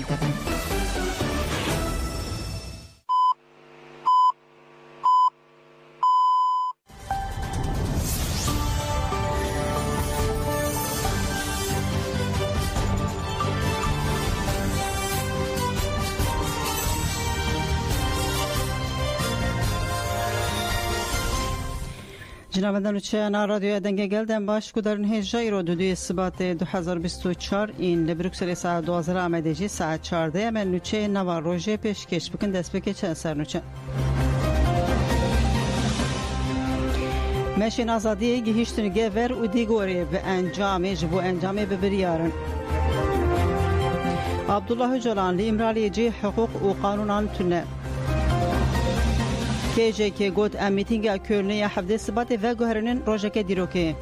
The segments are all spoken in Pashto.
دبن. جنابندان چه رادیو دنگه گلدن باش کدرن هجا ایرو دودوی سبات 2024 این لبروکسل ساعت 12 آمدگی ساعت 14 من نوچه نوار روژه پیشکش بکن دست بکه چه سر نوچه مشین آزادی گهیشتن گور و دیگوری و انجامش و انجامه ببریارن عبدالله جلان لی امرالی جی حقوق و قانونان تنه که که گوت امیتینگ کلنی هفته سبات و گوهرنن روزک دیروکی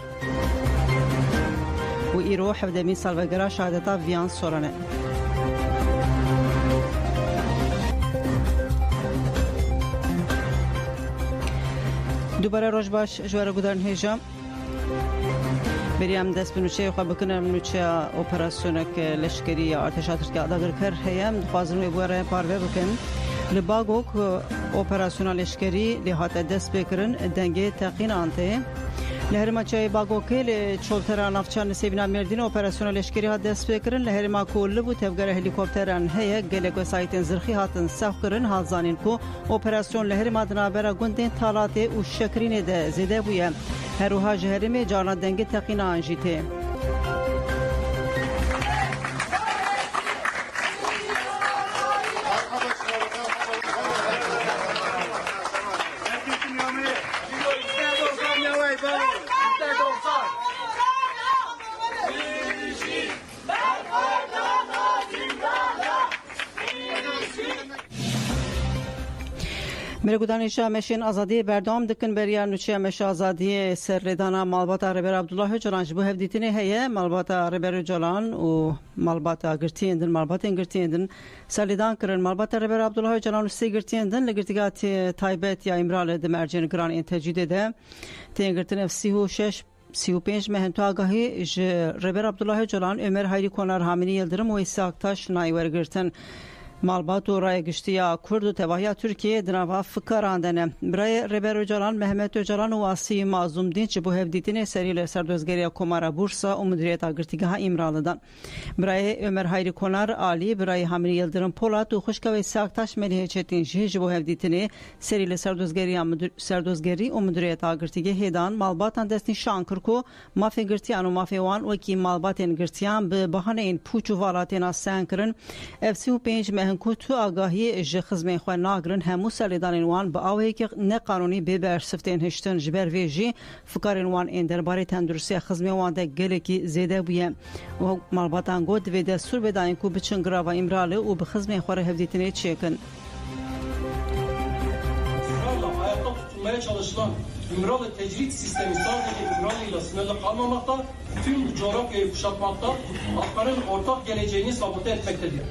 و ایرو هفته می سال و گرا شهادتا ویان سورانه دوباره روز باش جوار گودرن هجام بریم دست بنوچه خواه بکنم نوچه اپراسیونک لشکری ارتشات که اداگر کر هیم خوازن و بواره پاروه بکن لباگوک اپراسیونال لشکری لحات دست بکرن دنگه تقین آنته لهرما چای باگوکی لچولتر نافچان سیبنا مردین اپراسیونال لشکری ها دست بکرن لهرما کول بو تفگر هلیکوپتران هیا گلگو سایتن زرخی هاتن ساخ کرن حاضانین کو اپراسیون لهرما دنابرا گوندین طالاته و شکرین ده زیده بویا هروها جهرمی جانا دنگه تقین آنجیته مرگودانیشا مشین آزادی بردام دکن بریار نوچه مش آزادی سردانا مالبات ربر عبدالله جلان جبو هفدیتینه هیه مالبات ربر جلان و مالبات گرتیندن مالبات گرتیندن سردان کرن مالبات ربر عبدالله جلان و سی گرتیندن لگرتیگات تایبت یا امرال دمرجین گران این تجدید ده تینگرتن 35 مهنتو آگاهی ربر عبدالله جلان عمر هایری کنار حامینی یلدرم و ایساکتاش نایورگرتن مالبات و رای گشتیا کرد و تواهی ترکیه دنوا فکر آندنه برای ربر جلان محمد جلان و واسی معظوم دین چه بو هفدیتین سریل سردوزگری کمارا بورسا و مدیریت آگرتیگاه امرالدن برای عمر هایری کنار عالی برای حامینی یلدرم پولات و خوشکوی ساکتاش ملیه چتین جه بو هفدیتین سریل سردوزگری و مدیریت آگرتیگه هیدان مالباتان دستین شانکرکو مافی گرتیان و مافی وان و کی مالباتین گرتیان به بهانه این پوچ و والاتین آسان کرن F35 مهنکو تو آگاهی خزمه خواه ناگرن همو سالیدان وان با آوهی که نه قانونی ببر سفتین هشتن جبر ویجی فکرین وان این درباره تندرسی خزمه وان ده گله کی زیده بویم و مالباتان گود و دستور بداین کو بچن گراوا امراله و به خزمه خواه هفدیتینه چیکن ayakta tutulmaya çalışılan İmralı tecrit sistemi sadece İmralı ile sınırlı kalmamakta, tüm coğrafyayı kuşatmakta, halkların ortak geleceğini sabote etmektedir.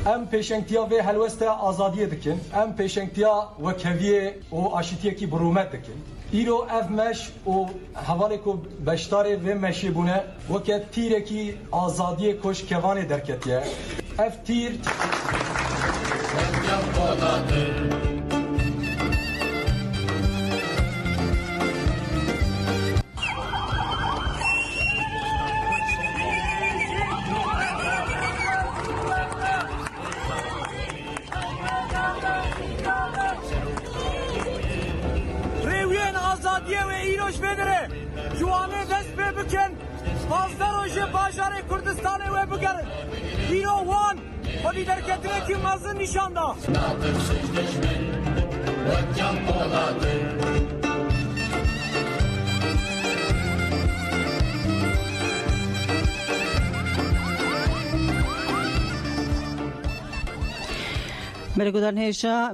Em peşengtiya ve helveste azadiye dikin, em peşengtiya ve keviye o aşitiye ki burumet dikin. İro evmeş o havale ko beştare ve meşibune ve ke tire ki azadiye koş kevane derketiye. Ev tir azadiye ve İroş vedere Juane dest be büken Fazla roje bajare Kurdistan'e ve bükerin İro wan o liderketine ki mazın nişanda Natık sözleşmen ve can poladı مرگودان هیچا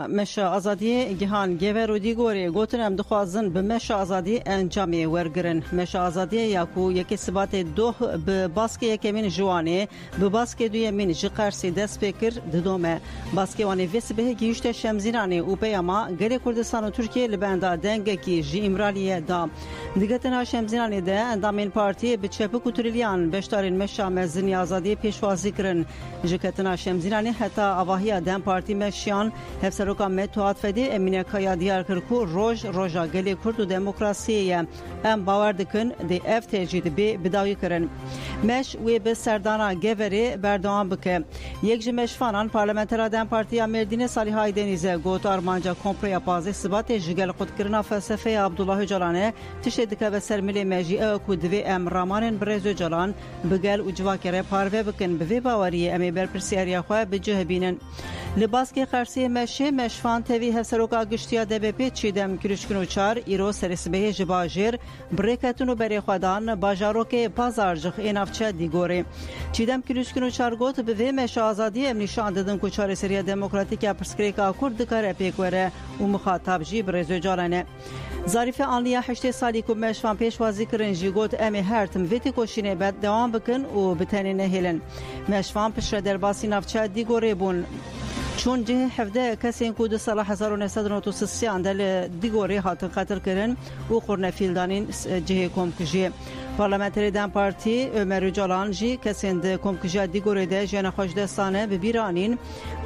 مش آزادی گهان گور و دیگوری گوتن ام دخوازن به مش آزادی انجامی ورگرن مش آزادی یاکو یکی ثبات دو به باسکی یکمین جوانه به باسکی دوی من جقرسی دست بکر ددومه باسکی وانی ویس به گیشت شمزینانه او پیاما گری کردستان و ترکیه لبندا دنگ کی جی امرالیه دا دیگتنا شمزینانه ده اندامین پارتی به چپ کوتریلیان بشتارین مشا مزنی آزادی پیشوازی کرن جکتنا شمزینانه حتی آواهی دم پارتی مشیان هفسروکا متوات فدی امینه کایا دیار کرکو روژا گلی کرد و دموکراسیه ام باور دکن دی اف تجید بی بداوی کرن مش وی به سردانا گوری بردوان بکه یک جمش فانان پارلمنترا دم پارتی مردین صالحای دنیزه گوت آرمانجا کمپریا پازی ثبات جگل خود کرنا فلسفه عبدالله جلانه تشدک و سرملی مجی اکو دوی ام رامان برزو جلان بگل و جواکره پاروه بکن بوی باوری امی برپرسیاریا خواه بجه بینن لباس که خرسی مشه مشفان توی هفسروکا گشتیا دبپی چیدم کرشکنو چار ایرو سرسبه جباجر بریکتونو بری خودان باجارو که پازارجخ اینافچه دیگوره چیدم کرشکنو چار گوت به مشه آزادی ام نشان دادن که چار سری دموکراتیک پرسکریکا کرد کاره پیکوره و مخاطب جی برزو جالانه ظریف آنلیا 8 سالی که مشفان پیشوازی کرن جی گوت امی هرتم ویتی کوشینه بد دوام بکن و بتنی نهیلن مشفان پشت درباسی نافچه دیگوره بون چون جه حفظه کسی کود سال 1993 اندل دیگوری هات قتل کردن و قرن فیلدانین جه کمکجی پارلمانتری دم پارتی عمر جالان جی کسی اند کمکجی دیگوری ده جن خوش دستانه به بیرانین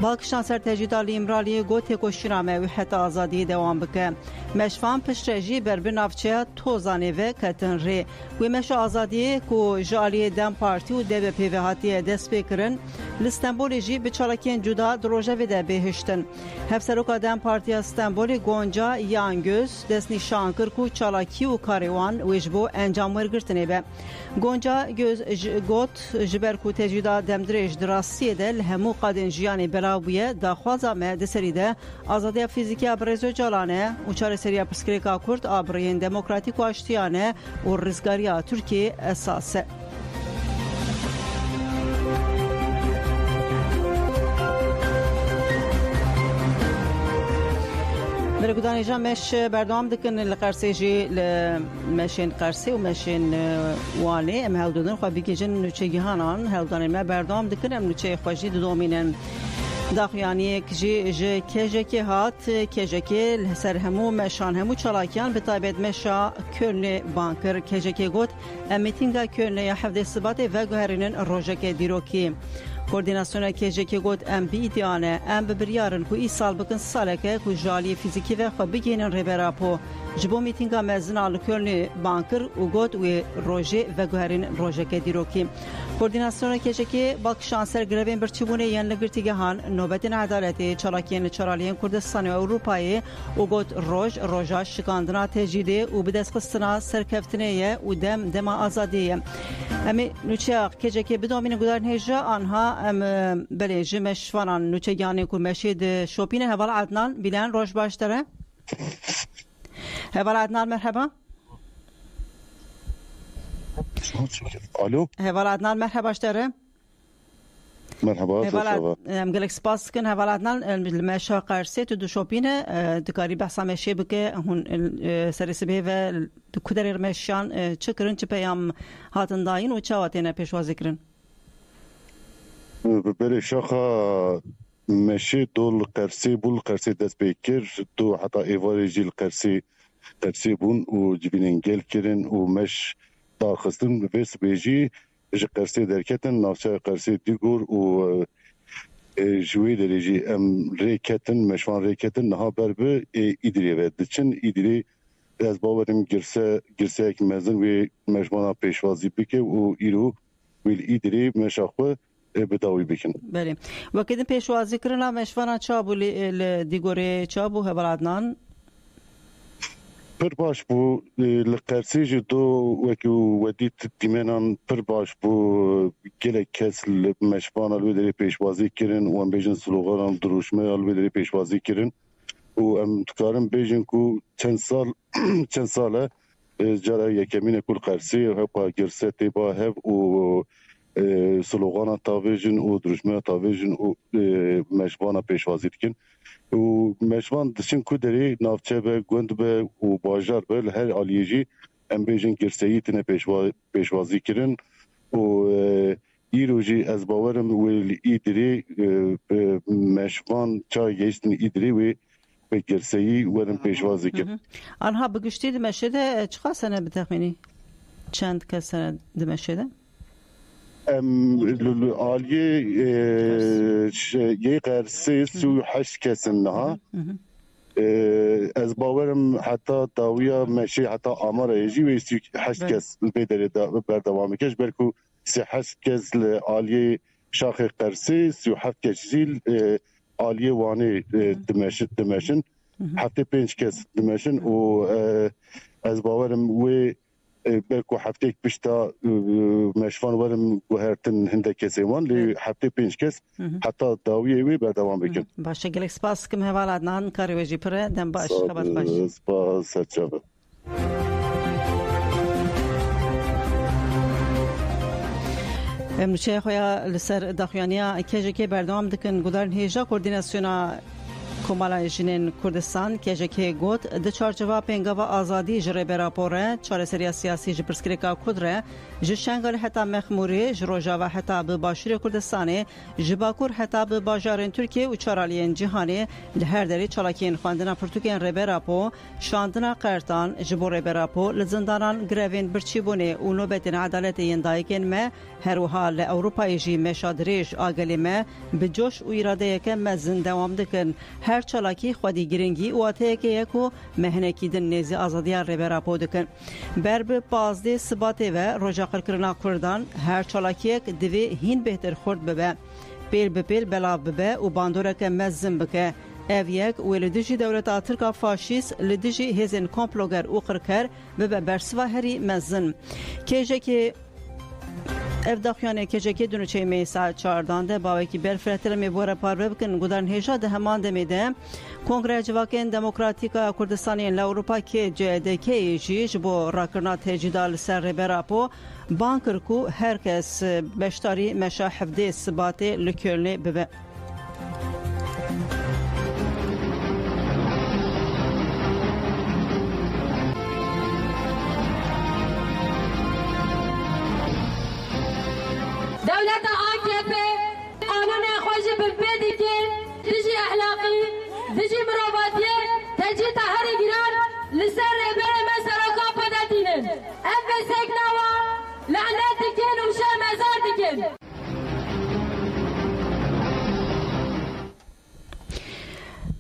باکشان سر تجدیدالی امرالی گوت کوشنامه و حتی آزادی دوام بکه مشفان پشتجی بر بنافچه توزانه و کتن ری و مش آزادی کو جالی دم پارتی و دب پیوهاتی دست بکرن لستانبول جی به چالکین جدا دروژه ده بهشتن هفسروکا دم پارتی استانبول گونجا یانگوز دست نشان کر کو چالاکی و کاروان وجبو انجام ورگرتنه به گونجا گوت جبر کو تجدا دم درج دراستی ده همو قادن جیانی بلاویه دا خوازا مه دسریده آزادی فیزیکی برزو جالانه و چار سری پسکریکا کرد آبرین دموکراتیک و اشتیانه و رزگاریا ترکیه اساسه برگودانی جا مش بردام دکن لقرسی جی لمشین قرسی و مشین وانی ام هودن خو بیگیجن نوچه گهانان هودن ما بردام دکن ام نوچه خوشی دومینن داخیانی کجی کجکی هات کجکی سر همو مشان همو چالاکیان به تایبت مشا کلن بانکر کجکی گوت میتینگا کلن یا حفظ ثبات و گهرینن روزک دیروکی کوردیناسیون کجکی گوت ام بی دیانه ام ببریارن کو ای سال بکن سالکه کو جالی فیزیکی و خو بگینن ریبراپو جبو میتینگا مزنال کلن بانکر و گوت و روزه و گهرین روزک دیروکی کوردیناسیون کجکی باکشان سر گروین برچبونه ین لگرتیگهان نوبتین عدالتی چالاکین چرالیین کردستان و اروپایی و گوت روژا شکاندنا تجیده و بدست خستنا سرکفتنه و دم آزادیه امی نوچه کجکی بدامین گدارن هجا آنها ام بله جمش فنان نوچه گانی که مشید شوپین هوال عدنان بیلان روش باشتره هوال عدنان مرحبا الو هوال عدنان مرحبا اشتره مرحبا قالك سباس كن هوال عدنان المشا قرسي تو شوبينه دكاري بحثا مشي بك هون سرسبه و كدر مشان چكرن چ پیام هاتن داين و چاواتنا پیشوازی کرن ببري شاخه مشي دول قرسي بول قرسي دست بكر تو حتى ايواري جيل قرسي بون و جبينن گل كرن و مش داخستن بس بيجي ج قرسي دركتن نافچه قرسي دیگور و جوی درجی ام ریکتن مشوان ریکتن نها بربه ایدری و دچن ایدری از باورم گرسه یک مزن و مشوان پیشوازی بکه و ایرو ویل ایدری مشاخه بداوی بکن. بله. وقتی پیشوازی کردن مشوان چابو دیگوره چابو هبلادنان پر باش بو لقرسی جدو وکی ودیت دیمنان پر باش بو گله کس مشبان الوی پیشوازی کرن و ام بیجن سلوغان دروشمه الوی پیشوازی کرن و ام تکارم بیجن کو چند ساله جرا یکمین کل قرسی و با گرسه با هف و سلوغانا تاویجن و درشمه تاویجن و مشوانا پیشوازی دکن و مشوان دشن کدری نافچه به گوند به و باجار به هر آلیجی ام بیجن گرسایی تنه پیشوازی کرن و ایروجی از باورم و ایدری مشوان چای گشتن ایدری و به گرسایی ورم پیشوازی کرن. آنها بگشتی دمشده چقدر سنه بتخمینی؟ چند کس سنه دمشده؟ عالیه یه قرصه سو 8 کس نها از باورم حتی داویا مشی حتی آمار ایجی و 8 کس بدره بردوامی کش برکو 8 کس عالیه شاخ قرصه 7 کس زیل عالیه وانه دمشن 5 کس دمشن و از باورم و برکو هفته پشتا مشوان ورم گوهرتن هنده کسی وان لی هفته 5 کس حتی داویه وی بردوام بکن. باشه گلک سپاس کم هوال عدنان کاری وجی پره دم باش خبر باش. سپاس سچابه. امروزه خویا لسر داخوانیا کیجکی بردوام دکن گودارن هیجا کوردیناسیونا کمالا جنین کردستان که گوت د چارچوبه پنگاوا آزادی جره براپوره چاره سریا سیاسی جپرسکریکا کدره جشنگال حتا مخموری جروجاوا حتا به باشور کردستان جباکور حتا به بازارن ترکیه و چارالین جهانی لهر دری چالاکین خواندنا پرتوکین ربراپو شاندنا قرتان جبور ربراپو لزندانان گروین برچیبونه و نوبتین عدالت یندایکن ما هر وحال اروپای جی مشادریج آگلی ما به جوش و اراده که مزن دوام دکن هر چالاکی خودی گرنگی و آتیه یکو مهنکی دن نیزی آزادی ربراپو دکن برب پازده سباته و روژا قرکرنا کردان هر چالاکی یک دوی هین بهتر خورد ببه پیل بپیل بلاو ببه و باندوره که مزن بکه اویک و لدیجی دولت آترکا فاشیست لدیجی هزین کمپلوگر و قرکر ببه برسوا هری مزن که اف داخیانه که دونچه می ساعت 14 ده باوی کی برفرتل می بوره پار بکن گودارن هجا ده همان دمیده کنگره جواکن دموکراتیکا کردستانی ل اروپا که جدکی جیج بو راکرنا تجدال سر براپو بانکر کو هر کس بشتاری مشا حفده ثباته لکلنه ببه دولت AKP قانون خوش بالبيدي كين تجي اخلاقي تجي مرابطيه تجي تهري جيران لسر بين مسرقا بداتين ام سكنوا لعنات كين وشا مزار كين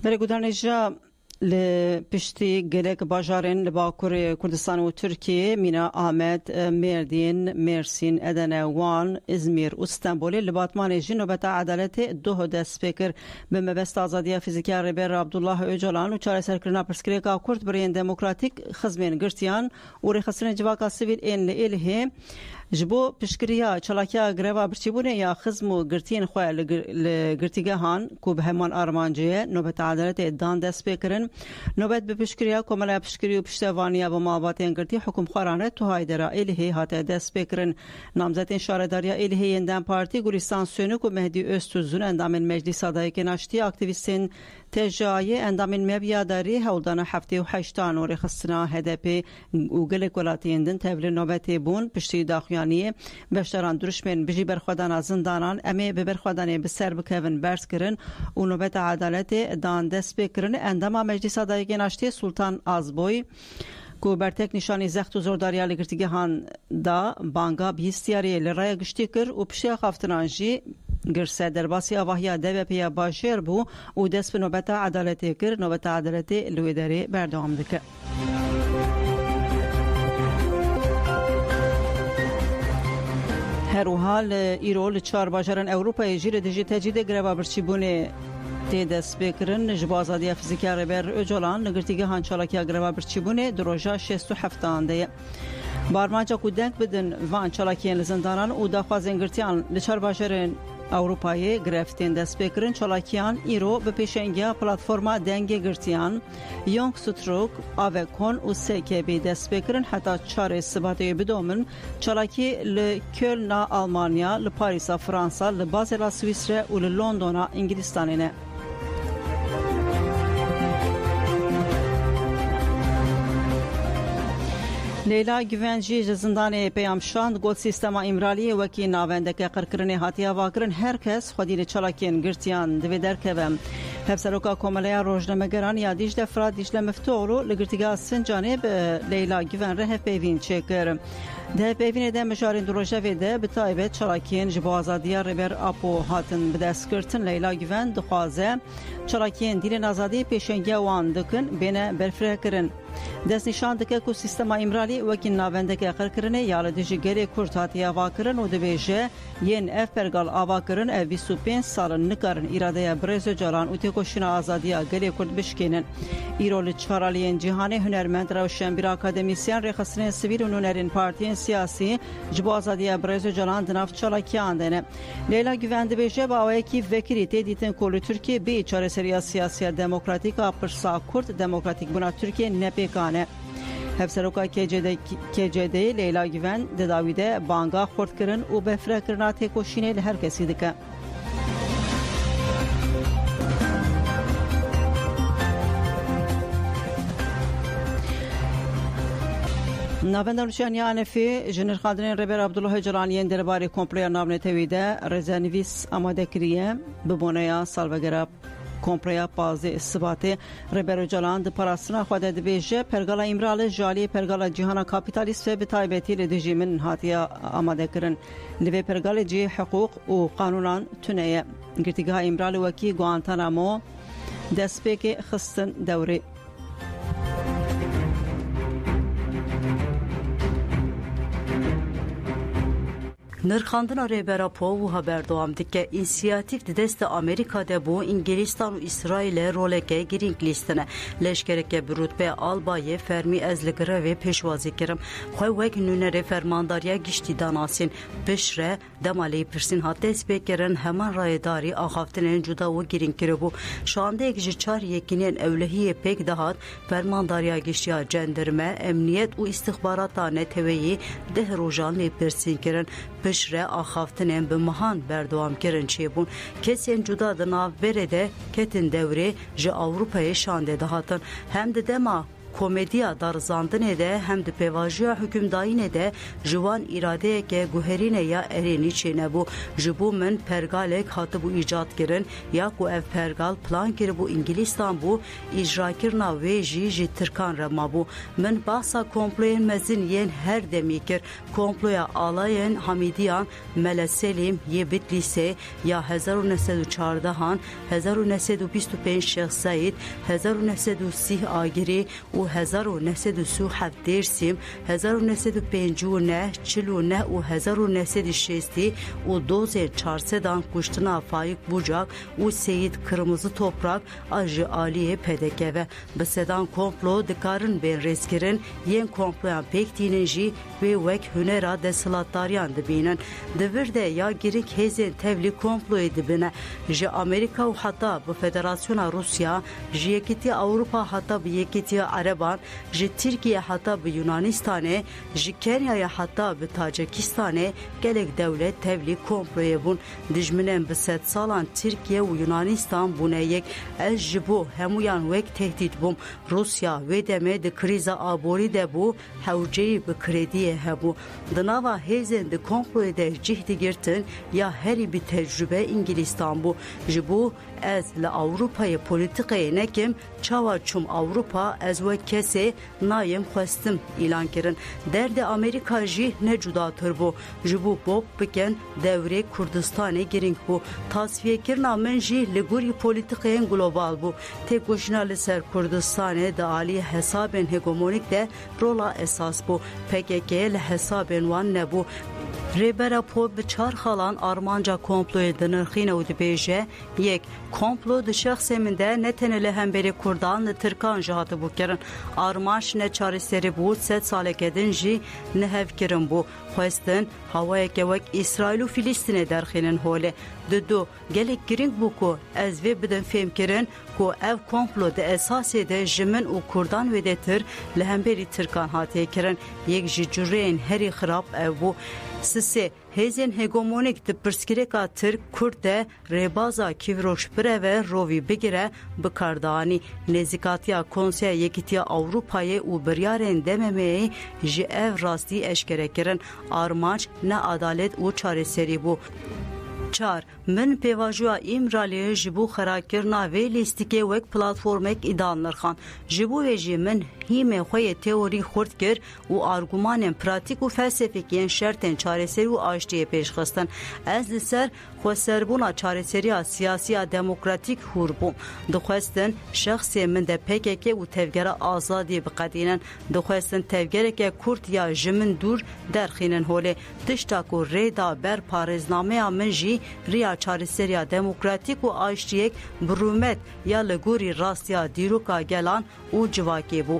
برگودارنجا لپشتی گلک باجارن لباکور کردستان و ترکیه مینا آمد مردین مرسین ادنه وان ازمیر و استانبول لباتمان جنوبت عدالت دو دست فکر به مبست آزادی فیزیکی ربر عبدالله اوجلان و چاره سرکرنا پرسکریکا کرد برین دموکراتیک خزمین گرتیان و رخصرن جواکا سیویل این لئیله جبو پشکریا چلاکیا گروا برچیبونه یا خزمو گرتین خواه لگرتیگه هان کو به همان آرمانجیه نوبت عدالت دان دست بکرن نوبت به پشکریا کمالا پشکری و پشتوانیا با معاباتین گرتی حکم خوارانه تو هایدرا ایلهی هاته دست بکرن نامزدین شارداریا ایلهی یندن پارتی گوریستان سونوک و مهدی استوزون اندامین مجلس آدایی که ناشتی اکتیویستین تجایی اندامین مبیاداری هولدان هفته و هشتان و رخصنا هدپی و گلک ولاتیندن تبل نوبت بون پشتی داخیانیه بشتران درشمن بجی برخودان زندانان امی ببرخودان بسر بکوین برس کرن و نوبت عدالت دان دست بکرن اندام مجلس آدایی که ناشتی سلطان آزبوی کو برتک نشانی زخت و زورداریا لگرتیگه هان دا بانگا بیستیاری لرای گشتی کر و پشتی خافتنانجی گرسه درباسی آواهی دوی پیا باشیر بو و دست به نوبت عدالتی کر نوبت عدالتی لویداری بردوام دکه هر حال ایرول چهار باجران اروپای جیر دیجی تجدید گربا برچیبونه دست بکرن جبو آزادی فیزیکی ربر اوجلان نگرتیگه هانچالاکی گربا برچیبونه دروژا 67 آنده بارمانجا کو دنگ بدن وان چالاکیان لزندانان و داخوازن گرتیان لچار باجران Avrupa'yı greftin destpêkirin çalakiyan îro bi pêşengiya platforma dengê girtiyan Young Strok, Avecon û SKB destpêkirin heta çarê sibatê bidomin çalakî li Kölna Almanya, li Parîsa Fransa, li Bazela Swîsre û li Londona İngilistanê ne. Leyla Güvenci ji zindanê peyam şand got sîstema îmraliyê wekî navendeke qirkirinê hatiye vakirin herkes xwedî li çalakên girtiyan divê derkeve. Hevseroka Komeleya Rojnamegeran ya Dicle Fırat Dicle Miftoğlu li girtîgeha Sincanê bi Leyla Güven re hevpeyvîn çêkir. Di hevpeyvînê de mijarên du rojevê de bi taybet çalakiyên ji bo azadiya rêber Apo hatin bi destgirtin. Leyla Güven dixwaze çalakiyên dîlên azadiyê pêşengiya wan dikin bêne berfirehkirin. Destnîşan dike ku sîstema îmralî wekî navendeke qirkirinê ya li dijî gelê Kurd hatiye vakirin û dibêje yên ev pergal avakirin ev 25 salin nikarin îradeya Birêz Öcalan û têkoşîna azadiya gelê Kurd bişkênin. Îro li çaraliyên cîhanê hunermend, rewşenbîr, akademisyen, rêxistinên sivîl û nûnerên partiyên siyasî ji bo azadiya Birêz Öcalan di nav çalakiyan de ne. Leyla Güven dibêje bi awayekî vekirî tê dîtin ku li Tirkiye bê çareseriya siyasiya demokratîk a pirsa Kurd demokratîk bûna Tirkiye nepêkane. Hevseroka KCD Leyla Güven di dawî de banga xurtkirin û befirehkirina têkoşînê li her kesî dike. Navenda Rûşeniya Enefê ji nirxandinên Rêber Abdullah Öcalan yên derbarê komploya navnetewî de rêzenivîs amade kiriye bi boneya salvegera komploya pazê sibatê Rêber Öcalan di parastina xwe de dibêje pergala îmralê ji aliyê pergala cîhana kapitalîst ve bi taybetî li dijî min hatiye amadekirin. Li vê pergalê cî hiqûq û qanûnan tune ye. Girtîgeha îmralê wekî Guantanamo destpêkê xistin dewrê. Nirxandina rêbera Po û haberdewam dike însiyatif di dest Amerîka de bû Ingîlistan û İsraîlê roleke girîng lîstine. Leşkereke bi rûtbeya albayê fermî ez li grevê pêşwazî kirim. Xwe wek nûnerê fermandariya giştî danasîn. Pişre dema lêpirsîn hat destpêkirin heman rayêdarî axaftinên cuda û girîng kiribû. Şandeyek ji çar yekînên ewlehiyê pêk dihat fermandariya giştiya cenderme, emniyet û îstixbarata neteweyî deh rojan lêpirsîn kirin. Pişre axaftinên bi mihan berdewamkirin çêbûn. Kesên cuda di navberê de ketin dewrê ji Ewropayê şandê dihatin. Hem di dema komediya darizandinê de hem di pêvajiya hukûmdayînê de ji wan îradeyeke guherîne ya erênî çênebû. Ji bo min pergalek hatibû îcat kirin ya ku ev pergal plan kiribû Ingîlistan bû îcrakirina wê jî ji Tirkan re mabû. Min bahsa komployên mezin yên her demî kir. Komploya alayên Hamîdiyan, Mele Selîm yê Bitlisê ya 1914 1925 Şex Saîd 1930 Agirî û 1937 Dêrsîm 1959 49 û 1960 û dozên çarsedan kuştina Faik Bucak û Seyid Kırmızı Toprak a ji aliyê pedekeve. Bi sedan komplo dikarin bên rêzkirin yên komployan pêk tînin jî wê wek hunera desthilatdariyan dibînin. Di vir de ya girîng hêzên tevlî komployê dibine. Ji Amerîka û heta bi Federasyona Rusya, ji Yekîtiya Ewropa heta bi Yekîtiya Ereban, ji Tirkiye heta bi Yunanistanê, ji Kenyaya heta bi Tacikistanê gelek dewlet tevlî komployê bûn. Dijminên bi sed salan Tirkiye û Yunanistan bûne yek. Ez ji bo hemûyan wek tehdît bûm. Rusya wê demê di krîza aborî de bû hewceyî bi krediyê hebû. Di nava hêzên di komployê de cih digirtin ya herî bi tecrübe İngîlistan bû. Ji bo ez li Ewropayê polîtikayê nekim çawa çûm Ewropa ez wek kesê nayêm xwestim îlan kirin. Derdê Amerîka jî ne cudatir bû. Ji bo bob bikin devrê Kurdistanê girîng bû. Tasfiyekirina min jî li gorî polîtikayên global bû. Têkoşîna li ser Kurdistanê di aliyê hesabên hegemonîk de rola esas bû. PKK li hesabên wan nebû. Rêbera Po bi çar xalan armanca komployê dinirxîne û dibêje yek komplo di şexsê min de ne tenê li hemberî Kurdan li Tirkan jî hatibû kirin. Armanc ne çareserî bû sed saleke din jî nihevkirin bû. Xwestin hawayeke wek İsraîl û Filîstînê derxînin holê. دو gelek giring bû ku ez vê bidim fêmkirin ku ev komplo di esasê de ji min û Kurdan wê de tir li hemberî Tirkan hatiye kirin. Yek ji cüreyên herî xirab ev bû. Sisê hêzên hegemonik di pirsgirêka Tirk Kurd de rêbaza Kîvroşpire ve rovî bigire bikardanî. Nêzîkatiya Konseya Yekîtiya Ewropayê û biryarên dememeyê ji ev rastî eşkere kirin. Armanc ne adalet û çareserî bû. 4. Min pêvajoya İmralı'yı ji bo xerakirina vê lîstikê wek platformek îdan nirxan. Ji bo wê jî min hîmê xwe yê teorî xurt kir û argûmanên pratik û felsefekiyên şertên çareserî û aştiyê pêşxistin. Ez li ser xweserbûna çareseriya siyasiya demokratîk hûr bûm. Dixwestin şexsê min de PKK û tevgera azadî biqedînin. Dixwestin tevgereke Kurd ya ji min dûr derxînin holê. Tişta ku rêda ber parêznameya min jî riya çareseriya demokratîk û aştiyek bi rûmet ya li gorî rastiya dîroka gelan û civakê bû.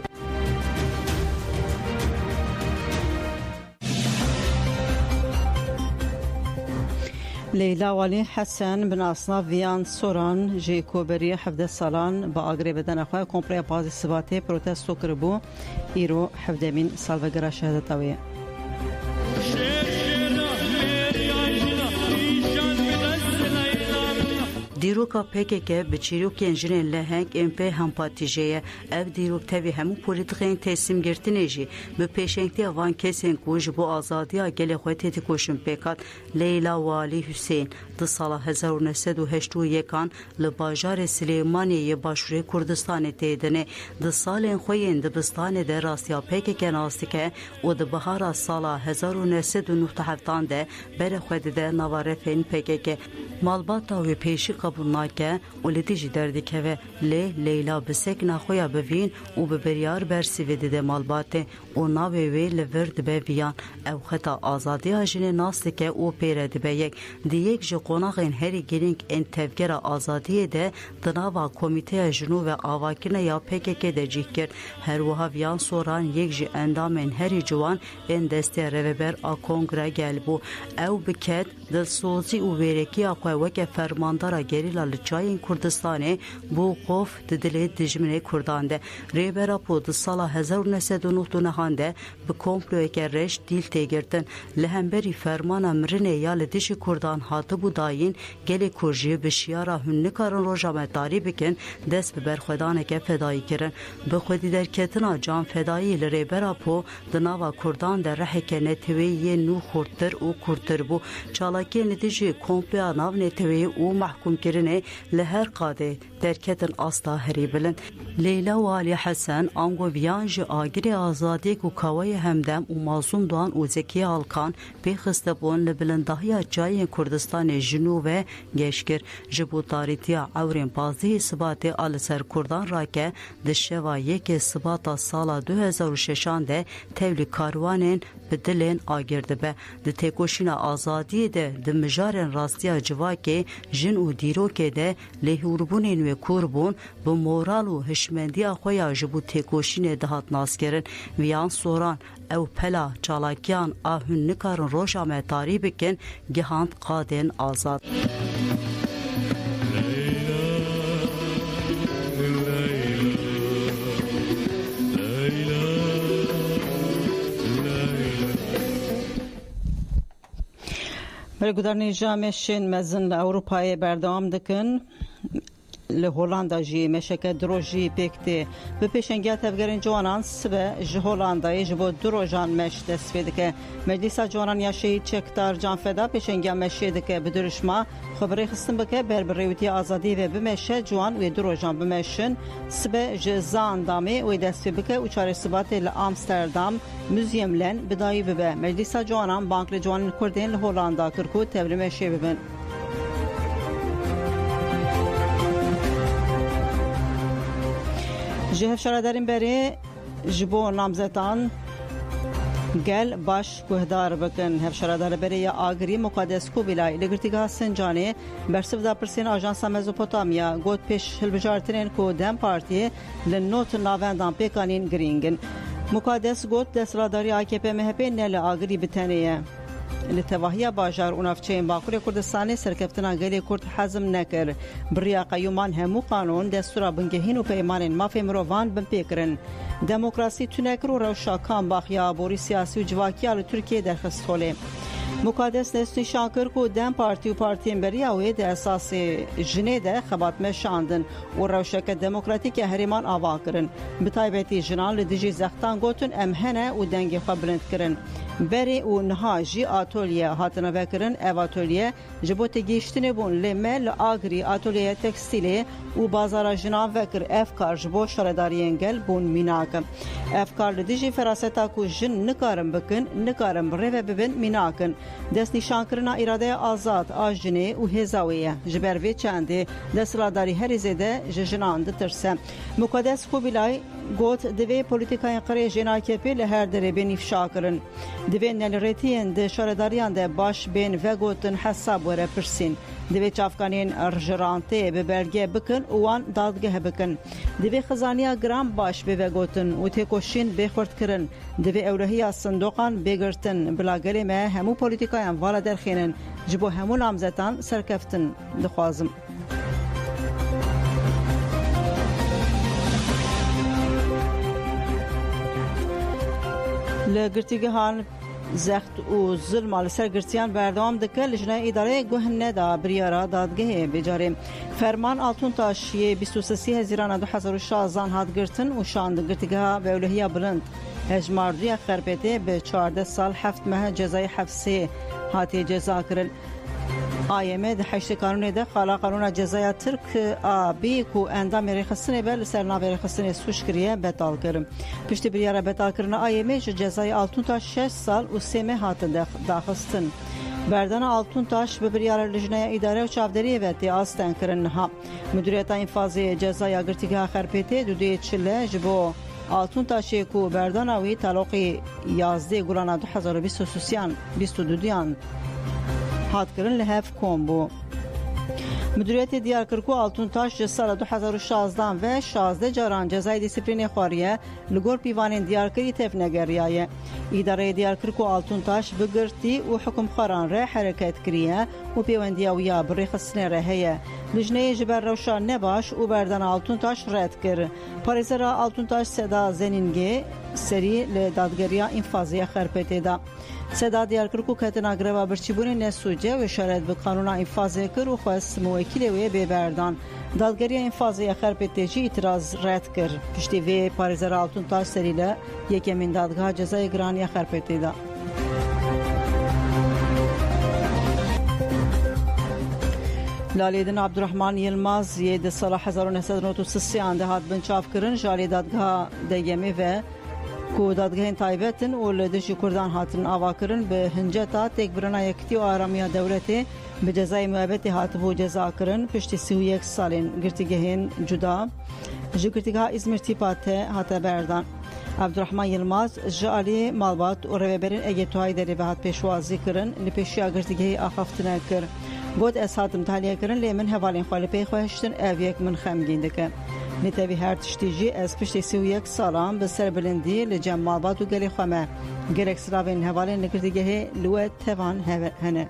Leyla Walî Hesen bi nasna Viyan Soran ji koberiya 17 salan bi agrê bedena xwe kompleya pazê sibatê protesto kiribû. Îro 17mîn salvegera şehadeta wê ye. Dîroka PKK bi çîrokên jinên leheng MP hempatîjeye ev dîrok tevî hemû polîtikên teslimgirtinê jî bi pêşengtiya van kesên ku ji bo azadiya gelê xwe tê dikoşin pêkat. Leyla Walî Hüseyin di sala 1981 li bajarê Silêmaniyê başûrê Kurdistanê tê dinê. Di salên xwe yên dibistanê de rastiya PKK nas dike û di bihara sala 1997 de berê xwe dide nava refên PKK. Malbata wê pêşî qebûl nake û li dijî derdikeve lê Leyla bi sekina xwe ya bivîn û bi biryar bersîvê dide malbatê û navê wê li vir dibe viyan. Ew xeta azadiya jinê nas dike û pêre dibe yek. Di yek ji qonaxên herî girîng ên tevgera azadiyê de di nava Komîteya Jinû ve Avakirina ya PKK de cih kir. Her wiha Viyan Soran yek ji endamên herî ciwan ên desteya Rêveber a Kongre gelbû. Ew biket dilsozî û wêrekiya xwe weke fermandara gerîla li çayên Kurdistanê bû qof di dilê dijminê Kurdan de. Rêbera Po di sala 1999 de bi komployeke reş dîl têgirtin. Li hemberî fermana mirinê ya li dijî Kurdan hatibû dayîn gelê ku jî bi şiyara hûn nikarin rojametdarî bikin dest bi berxwedaneke fedayî kirin. Bi xwedîderketina can fedayî li Rêbera Po di nava Kurdan de reheke neteweyê nû xurttir û kurttir bû. Çalakiyên li dijî komploya nav neteweyê û mahkûmkirinê li her qadê derketin asta herî bilind. Leyla Walî Hesen ango viyan ji agirê azadiyek û kawayê hemdem û Mazlûm Doğan û Zekiye Alkan pêxiste bûn li bilindahiya çayên Kurdistanê jinû ve geşkir. Ji bo tarîtiya ewrên pazdehê sibatê a li ser Kurdan rake di şeva yekê sibata sala 2006 de tevlî karwanên bi dilên agir dibe. Di têkoşîna azadiyê de di mijarên rastiya civakê jin û dîrokê de lêhûrbûnên wê kûr bûn bi moral û hişmendiya xwe ya ji bo têkoşînê dihat naskirin. Viyan Soran ew pela çalakiyan a hûn nikarin roja me tarî bikin gihand qadên azad. Gudarnê jamêşên mezin li Ewropayê berdewam dikin. Li Hollanda jî meşeke dirojî pêk tê. Bi pêşengiya tevgerên ciwanan sibe ji Hollandayê ji bo du rojan meş dest pê dike. Meclîsa Ciwanan ya Şehîd Çekdar Canfeda pêşengiya meşê dike bi duruşma xeberê xistin bike ber bi rêwîtiya azadî ve bimeşe ciwan wê du rojan bimeşin. Sibe ji Zaandamê wê dest pê bike û çarê sibatê li Amsterdam Muzyem len bidayî bibe. Meclîsa Ciwanan bank li ciwanên Kurdên li Hollanda kir ku tevlî meşê bibin. Ji hevşaraderên berê ji bo namzetan gel baş guhdar bikin. Hevşaradar berê ya agirî Muqaddes Kubilay li girtîgeha Sincanê bersiv da pirsên Ajansa Mezopotamya got pêş hilbijartinên ku Dem Partiyê li not navendan pêkanîn girîngin. Muqaddes got desthilatdarî AKP MHP ne li agirî bi tenê ye. لتواهی باجار و نافچین باکوری کردستانی سرکفتنا گلی کرد حزم نکر بریا قیومان همو قانون دستورا بنگهین و پیمان مافی مروان بمپیکرن دموکراسی تونکر و روشاکان باخیا بوری سیاسی و جواکی آل ترکیه درخست خوله مقادس نستی شاکر کو دم پارتی و پارتی امبریاوی ده اساس جنه ده خبات مشاندن و روشک دموکراتیک هریمان آوا کرن بتایبتی جنان لدیجی زختان گوتن امهنه و دنگی خبرند کرن بری و نهاجی آتولیه هاتنا بکرن او آتولیه جبوت گیشتنه بون لمل آگری آتولیه تکستیله و بازار جنان وکر افکار جبو شرداری انگل بون میناکم افکار لدیجی فراستا کو جن نکارم بکن نکارم ریوه ببن میناکن دست نشان کرنا اراده آزاد آجنه و هزاویه جبروی چنده دستلاداری هر زده جنان دترسه مقدس خوبیلای گوت دوی پولیتیکای قره جنا کپی لهر دره بین افشا کرن دوی نلریتین ده شارداریان ده باش بین و گوتن حساب وره پرسین دوی چافکانین ارجرانته به برگه بکن وان دادگه بکن دوی خزانیا گرام باش به گوتن و تکوشین بخورد کرن دوی اولهی صندوقان بگرتن بلاگلی ما همو پولیتیکایان والا درخینن جبو همو نامزتان سرکفتن دخوازم لگرتیگهان زخت و ظلم على سرگرتیان بردام دکه لجنه اداره گوهنه دا بریارا دادگه بجاره فرمان آلتون تاشیه 23 هزیران 2016 هات گرتن و شاند گرتیگه به اولهی بلند هجماردوی خربته به 14 سال 7 ماه جزای حبسه هاتی جزا کرن آیمه ده 8 قانون ده خالا قانون جزای ترک آبی کو اندام رخصتنه بل سرنامه رخصتنه سوش کریه بتال کرم پشت بریاره بتال کرن آیمه جزای آلتون تا 6 سال و 3 ماه هاتن داخستن بردن آلتون تاش به بریاره لجنه اداره و چاودری وتی آستن کرن ها مدیریت انفاذی جزای اگرتیگه خرپته دو چله جبو آلتون تاشی کو بردن اوی تلاقی 11 گلان 2022 دیان هات کرن لهف کومبو مدیریت دیارکرکو آلتون تاش سال 2016 و 16 جاران جزای دیسیپلین خواریه لگور پیوانین دیارکری تف نگریایه اداره دیارکرکو آلتون تاش بگرتی و حکم خاران ره حرکت کریه و پیوندیاویا بریخصنه رهیه لجنه جبر روشان نباش و بردن آلتون تاش رد کر پاریزرا آلتون تاش صدا زنینگه سری لدادگریا انفاذی خرپته دا صدا دیارکرکو کتنا گروا برچیبون نسوجه و اشارت به قانون انفاذی کر و خواست موکیل و ببردان دادگریا انفاذی خرپته جی اعتراض رد کر پشتی و پاریزرا آلتون تاش سری ل یکمین دادگاه جزای گرانی خرپته دا لالیدن عبدالرحمن یلماز یه سال 1993 آنده هات بنچاف کرن جالی دادگاه دیگمی و کو دادگاهین تایبتن و لدشی کردان هاتن آوا کرن به هنجتا تک برنا یکتی و آرامی دولتی به جزای محبتی هات بو جزا کرن پشتی 31 سالین گرتیگهین جدا جو گرتیگاه ازمیر تیپاته هات بردان عبدالرحمن یلماز جالی مالبات و رویبرین اگتوهای دری به هات پیشوازی کرن لپیشی گرتیگهی آخافتنه کر گود از هاتم تحلیه کرن لی من حوالین خوالی پی خواهشتن اویک من خمگین دکه نتوی هر تشتیجی از پشت 31 سالان به سر بلندی لجمالبات و گلی خوامه گرک سراوین حوالین نکردگه لوه توان هنه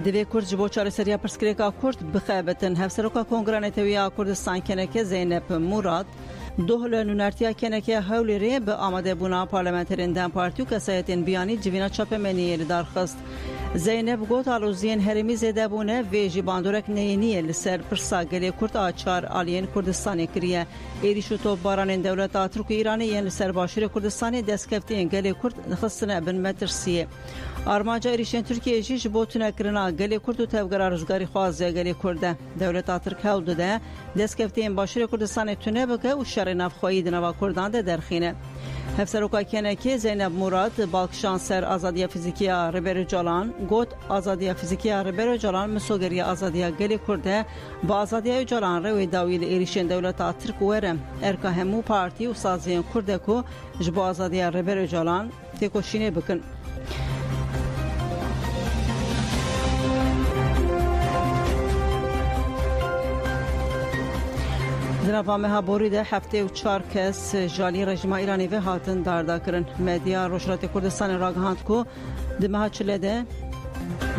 دوی کرد جبو چاره سریا پرسکریکا کرد بخیبتن هفسروکا کنگران تویا کردستان کنکه زینب مراد دوهل نونرتیا کنکه هولیری به آماده بونا پارلمانترین دم پارتیو کسایتین بیانی جوینا چاپ منی دارخست زینب گوت آلوزین هرمی زده بونه و جیباندورک نینیه لسر پرساگلی کرد آچار آلین کردستانی کریه ایریشو تو باران دولت آترک ایرانی ین لسر باشور کردستانی دستکفتی انگلی کرد خستنه بن مترسیه آرمانجا ایریشن ترکیه جیش بوتونه کرنا گلی کرد و تفگر روزگاری خوازه گلی کرده دولت آترک هول داده دستکفتی باشور کردستانی تونه بکه و شر نفخوایی دنوا کردان ده درخینه هفسروکا کنکی زینب مراد بالکشان سر آزادی فیزیکی ربر جولان گوت آزادی فیزیکی ربر جولان مسوگری آزادی گلی کرده با آزادی جولان روی داویل ایریشن دولت ترک ورم ارکا همو پارتی و سازین کرده کو جبو آزادی ربر جولان تکوشینه بکن Dnava mehabori de hafte û çar kes jalî rejima Îranê ve hatin dardakirin. Medya Rojhilatê Kurdistanê ragihand ku di meha çile de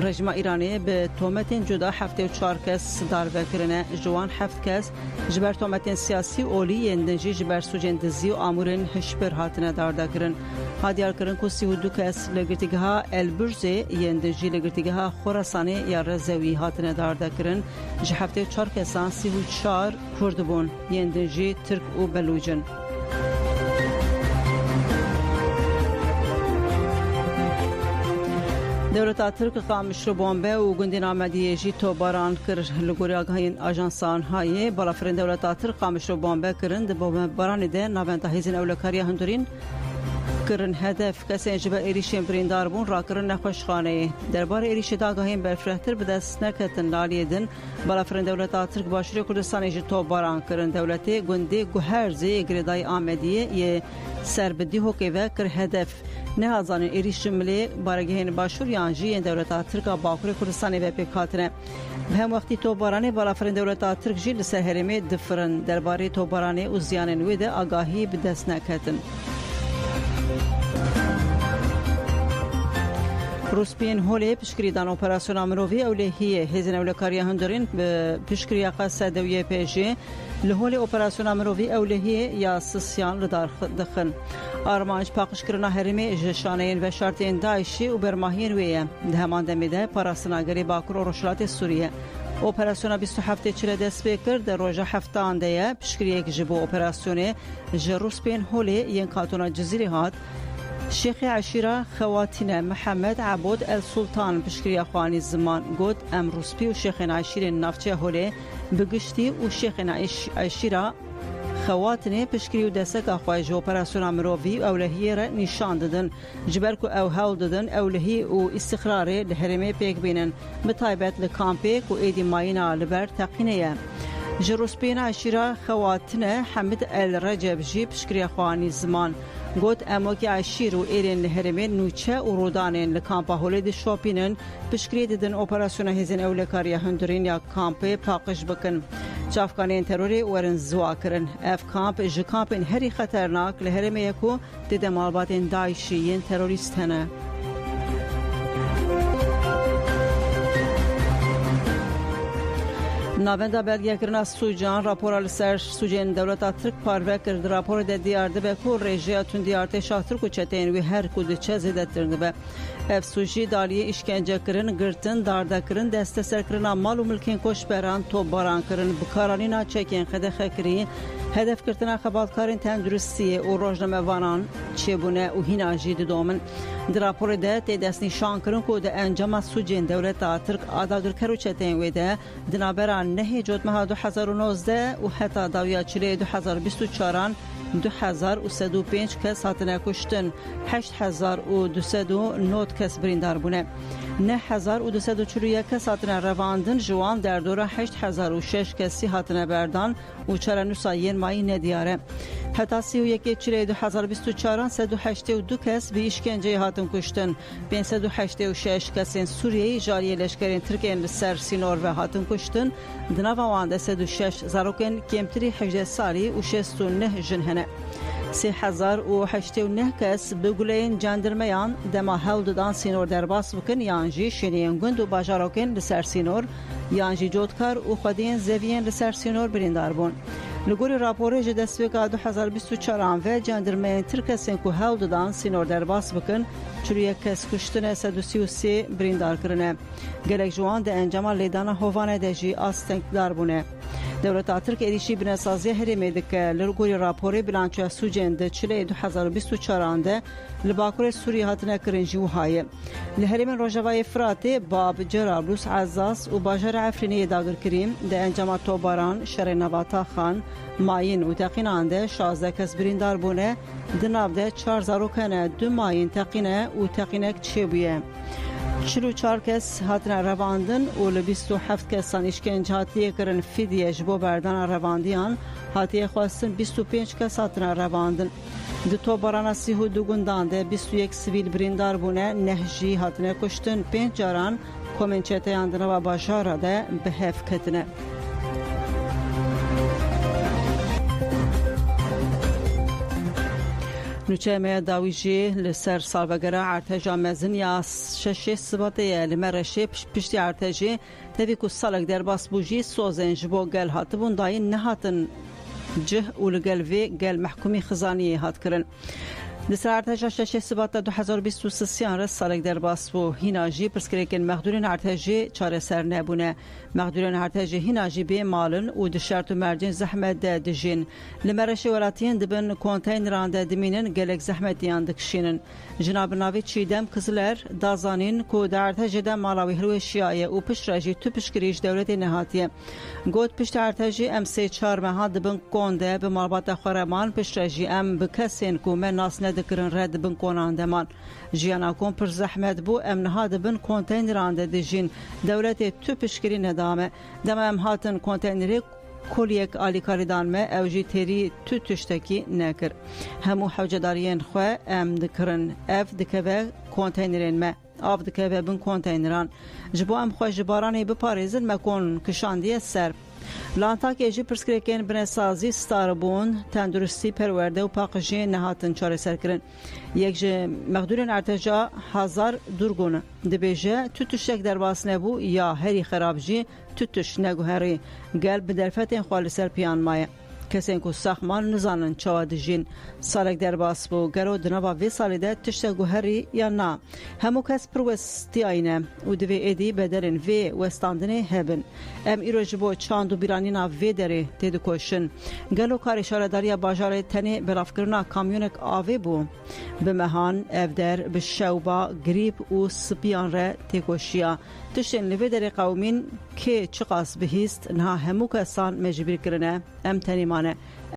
rejima Îranê bi tometên cuda hafte û çar kes darbekirine. Ji wan heft kes ji ber tometên siyasî olî yên din jî ji ber sucên dizî û amûrên hişbir hatine dardakirin. Hadiyarkirin ku 32 kes li girtîgeha Elbûrzê yên din jî li girtîgeha Xorasanê ya Rezewî hatine dardakirin. Ji hafte û çar kesan 34 Kurd bûn yên din jî Tirk û Belûcin. Devleta Tirk qamişro bombe û gundên Amediyê jî tobaran kir li gorî agahiyên ajansan hayê. Balafirên Devleta Tirk qamişro bombe kirin di bombebaranê de navenda hêzên ewlekariya hundirîn kirin hedef kesên ji ber êrişên birîndar bûn rakirin nexweşxaneyê. Derbarê êrişê de agahiyên berfirehtir bi dest neketin laliyê din. Balafirên Devleta Tirk Başûrê Kurdistanê jî tobaran kirin. Dewletê gundê Guherzê girêdayî Amediyê yê serbidîhokê ve kir hedef. Nehazanên êriş ji milê baregehên başûr yan jî yên Devleta Tirk a Bakurê Kurdistanê ve pêk hatine. Bi hem wextî tobaranê balafirên Devleta Tirk jî li ser herêmê difirin. Derbarê tobaranê û ziyanên wê de agahî bi dest neketin. Ruspiyên Holê piştgirîdan operasyona mirovî ewlehiyê hêzên ewlekariya hundirîn bi piştgiriya qesa dewiyê pêjê li Holê operasyona mirovî ewlehiyê ya sisyan li dar dixin. Armanc paqijkirina herêmê ji şaneyên veşartiyên Daişî û bermahiyên wê ye. Di heman demê de parastina Bakur û Rojhilatê Sûriye. Operasyona 27 çile dest pê kir de roja heftan de ye piştgiriyek ji bo operasyonê ji Ruspiyên Holê yên Katûna Cizîrê hat. Şêxê Eşîra Xewatîne Mihemed Ebod El Sultan piştgiriya xwanî ziman got em Ruspî û Şêxên Eşîrên navçeya Holê bi giştî û Şêxên Eşîra Xewatînê piştgirî û desteka xwe ji operasyona mirovî ewlehiyê re nîşan didin. Ji ber ku ew hewl didin ewlehî û îstiqrarê li herêmê pêk bînin. Bi taybet li kampê ku êdî mayîna li ber teqînê ye. Ji Ruspiyên Eşîra Xewatîne Hemid El Receb jî piştgiriya xwanî ziman got em wekî eşîr û êrên li herêmê nûçe û rodanên li kampa Holê dişopînin piştgirî didin operasyona hêzên ewlekariya hundirîn ya kampê paqij bikin. Çavkanên terorê werin ziwa kirin. Ev kamp ji kampên herî xeternak li herêmê ye ku di demalbatên Daişî yên terorîst hene. Navenda belgekirina Sucan rapora li ser Sucên Devleta Tirk parve kir. Di raporê de diyar dibe ku rêjeya tundî artêşa Tirk û çeteyên wê her ku diçe zêdetir dibe. Ev Sucî daliyê işkencekirin, girtin, dardakirin, desteserkirina mal û milkên koçberan topbaran kirin, bikaranîna çekên xedexekirî, hedefkirtina xebatkarên tenduristiyê û rojnamevanan çêbûne û hîna jî didomin. Di raporê de tê destnîşan kirin ku di encama Sucên Devleta Tirk adagirker û çeteyên wê de di navbera nehê cotmeha 2019 û heta dawiya çilê 2024 2105 kes hatine kuştin, 8209 kes birîndar bûne. 9241 kes hatine revandin, ji wan derdora 8006 kesî hatine berdan û çara nûsa yên mayî nediyare. Heta 31 çilê 2024 182 kes bi îşkenceyê hatin kuştin, 586 kesên Sûriyeyê jaliyê leşkerên Tirkiyên li ser sînor ve hatin kuştin, di nava wan de 106 zarokên kêmtirî 18 salî û 69 jin hene. 3089 kes bi guleyên cendirmeyan dema hewl didan sînor derbas bikin yan jî şeniyên gund û bajarokên li ser sînor yan jî cotkar û xwediyên zeviyên li ser sînor birîndar bûn. Li gorî raporê ji destpêka 2024 ve cendirmeyên Tirk kesên ku hewl didan sînor derbas bikin 41 kes kuştine 133 birîndar kirine. Gelek ji wan di encama lêdana hovanê de jî astengdar bûne. Devleta Tirk êrişî binesaziya herêmê dike. Li gorî raporê bilançoya Sucên di çilê 2024 de li Bakurê Sûriyê hatine kirin jî wiha ye. Li herêmên Rojavayê Firatê, Bab, Cerablus, Ezaz û bajara Efrîniyê dagirkirîn di encama tobaran, şerê Nevata Xan, mayîn û teqînan de 16 kes birîndar bûne. Di nav de 4 zarok hene, 2 mayîn teqîne û teqînek çêbûye. 44 kes hatine revandin û li 27 kesan îşkence hatiye kirin fidye ji bo berdana revandiyan hatiye xwestin 25 kes hatine revandin. Di tobarana 32 gundan de 21 sivîl birîndar bûne, neh jî hatine kuştin, 5 caran komên çeteyan di nava bajara de bi hev ketine. نوچه می داویجی لسر سالوگرا ارتجا مزن یا شش سباته لمرشه پشتی ارتجی تبی کو سالک در باس بوجی سوزنج بو گل هاتبون داین نهاتن جه ولگل وی گل محکومی خزانی هات کرن لسر ارتجا شش سباته 2023 رس سالک در باس بو هیناجی پرسکریکن مخدورین ارتجی چاره سر نبونه مخدورین ارتجی هیناجی به مالن و دشارت و مرجین زحمت دجین لمرشه ولاتین دبن کونتینران دمینن گلک زحمتیان دکشینن جناب ناوی چیدم کزلر دازانین کو در ارتجی ده مالاوی هلوی شیعه و پشراجی تو پشکریش دولت نهاتیه گوت پشت ارتجی ام سی 4 ماه دبن کونده به مالبات خورمان پشراجی ام بکسین کو من ناس ندکرن رد بن کوناندمان جیانا کن پر زحمت بو ام نها دبن کونتینران دجین دولت تو پشکری ندامه دم ام هاتن کونتینری کلیک آلیکاریدان ما اوجی تری تو تشتکی نکر همو حوجدارین خواه ام دکرن اف دکوه کونتینرین ما آف دکوه بن کونتینران جبو ام خواه جبارانی بپاریزن مکون کشاندی سر لانتاک ایجی پرسکریکن بنسازی ستاربون تندرستی پرورده و پاقجی نهاتن چاره سر کرن یک جه مقدورین ارتجا هزار درگونه دبیجه توتشک در باس نبو یا هری خرابجی توتش نگو هری گل بدرفتین خوالی سر پیان مایه کسین کو ساخمان نزانن چوا دجین سالک در باس بو گرو دنبا وی سالی ده تشتا گوهری یا نا همو کس پروستی آینه و دوی ایدی بدرین وی وستاندنه هبن ام ایروج بو چاندو بیرانینا وی داره تیدو کوشن گلو کار اشارهداری باجار تنی برافکرنا کامیونک آوی بو بمهان افدر بشوبا گریب و سپیان ره تیکوشیا تشتین لوی داره قومین که چقاس بهیست نها همو کسان مجبور کرنه ام تنیمانه